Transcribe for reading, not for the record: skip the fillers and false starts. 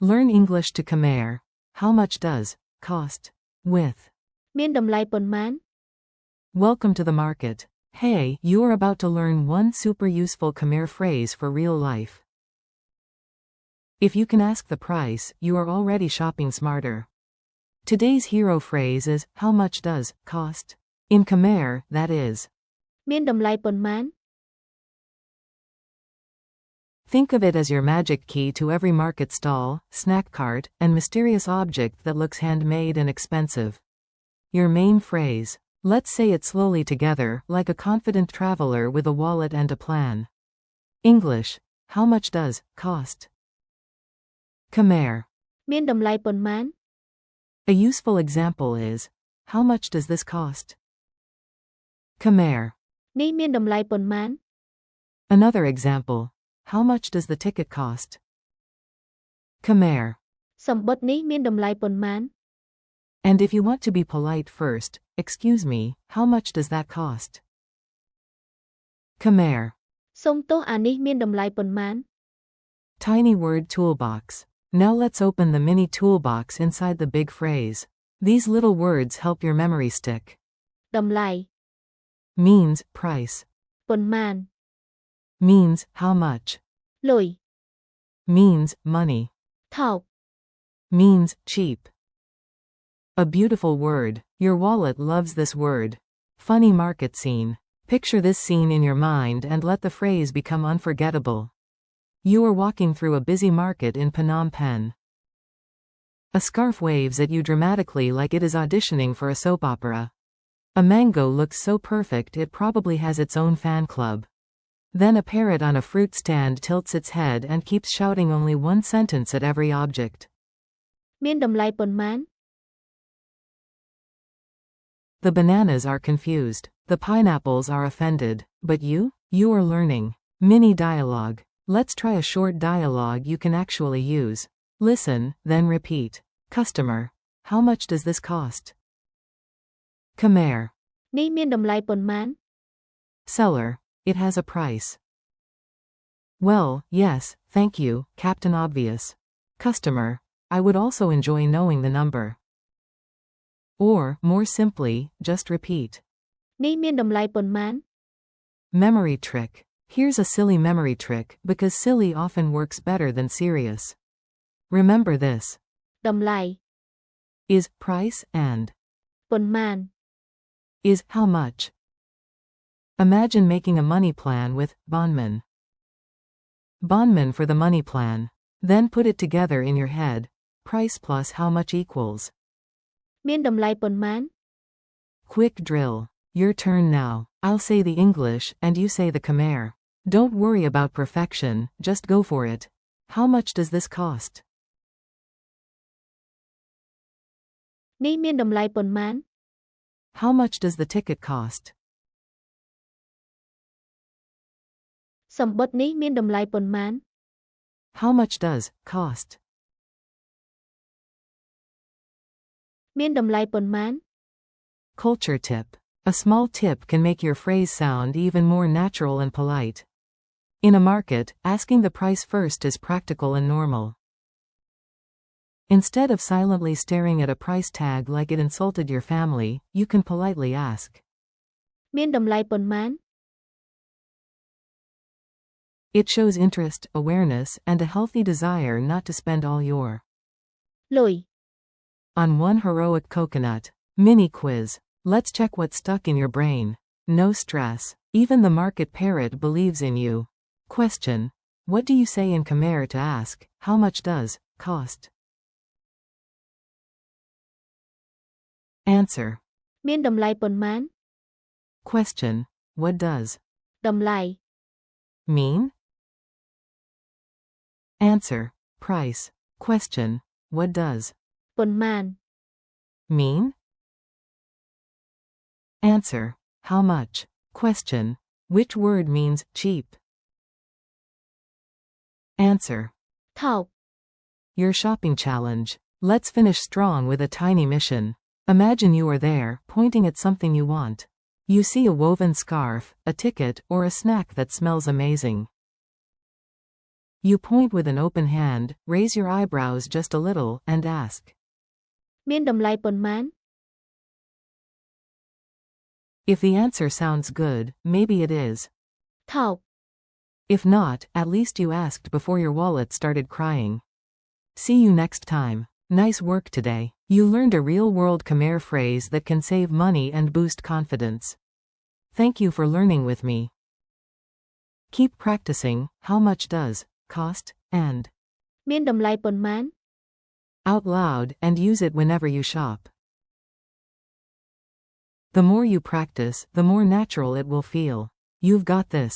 Learn English to Khmer. How much does cost with មានតម្លៃប៉ុន្មាន Welcome to the market. Hey, you are about to learn one super useful Khmer phrase for real life. If you can ask the price, you are already shopping smarter. Today's hero phrase is, how much does cost? In Khmer, that is, មានតម្លៃប៉ុន្មាន think of it as your magic key to every market stall, snack cart, and mysterious object that looks handmade and expensive. Your main phrase. Let's say it slowly together, like a confident traveler with a wallet and a plan. English. How much does cost? Khmer. មានតម្លៃប៉ុន្មាន A useful example is, how much does this cost? Khmer. នេះមានតម្លៃប៉ុន្មាន Another example. How much does the ticket cost? Khmer. សំបុត្រនេះមានតម្លៃប៉ុន្មាន And if you want to be polite first, excuse me, how much does that cost? Khmer. សូមទោសអានេះមានតម្លៃប៉ុន្មាន Tiny word toolbox. Now let's open the mini toolbox inside the big phrase. These little words help your memory stick. តម្លៃ Means price. ប៉ុន្មាន Means how much. លុយ Means money. ថោក Means cheap. A beautiful word. Your wallet loves this word. Funny market scene. Picture this scene in your mind and let the phrase become unforgettable. You are walking through a busy market in Phnom Penh. A scarf waves at you dramatically like it is auditioning for a soap opera. A mango looks so perfect it probably has its own fan club. Then a parrot on a fruit stand tilts its head and keeps shouting only one sentence at every object. មានតម្លៃប៉ុន្មាន The bananas are confused. The pineapples are offended. But you are learning. Mini dialogue. Let's try a short dialogue you can actually use. Listen, then repeat. Customer. How much does this cost? Khmer. នេះមានតម្លៃប៉ុន្មាន Seller. It has a price. Well, yes, thank you, Captain Obvious. Customer. I would also enjoy knowing the number. Or, more simply, just repeat. នេះមានតម្លៃប៉ុន្មាន Memory trick. Here's a silly memory trick, because silly often works better than serious. Remember this. តម្លៃ Is price and ប៉ុន្មាន is how much. Imagine making a money plan with bondman. Bondman for the money plan. Then put it together in your head. Price plus how much equals. មានតម្លៃប៉ុន្មាន Quick drill. Your turn now. I'll say the English and you say the Khmer. Don't worry about perfection, just go for it. How much does this cost? នេះមានតម្លៃប៉ុន្មាន How much does the ticket cost? សំបុត្រនេះមានតម្លៃប៉ុន្មាន How much does cost? មានតម្លៃប៉ុន្មាន Culture tip. A small tip can make your phrase sound even more natural and polite. In a market, asking the price first is practical and normal. Instead of silently staring at a price tag like it insulted your family, you can politely ask. មានតម្លៃប៉ុន្មាន It shows interest, awareness, and a healthy desire not to spend all your លុយ on one heroic coconut. Mini quiz. Let's check what's stuck in your brain. No stress. Even the market parrot believes in you. Question. What do you say in Khmer to ask, how much does cost? Answer. មានតម្លៃប៉ុន្មាន Question. What does តម្លៃ mean? Answer. Price. Question. What does ប៉ុន្មាន mean? Answer. How much? Question. Which word means cheap? Answer. ថោក Your shopping challenge. Let's finish strong with a tiny mission. Imagine you are there, pointing at something you want. You see a woven scarf, a ticket, or a snack that smells amazing. You point with an open hand, raise your eyebrows just a little, and ask. មានតម្លៃប៉ុន្មាន If the answer sounds good, maybe it is. ថោក If not, at least you asked before your wallet started crying. See you next time. Nice work today. You learned a real-world Khmer phrase that can save money and boost confidence. Thank you for learning with me. Keep practicing. How much does cost and មានតម្លៃប៉ុន្មាន out loud and use it whenever you shop. The more you practice, the more natural it will feel. You've got this.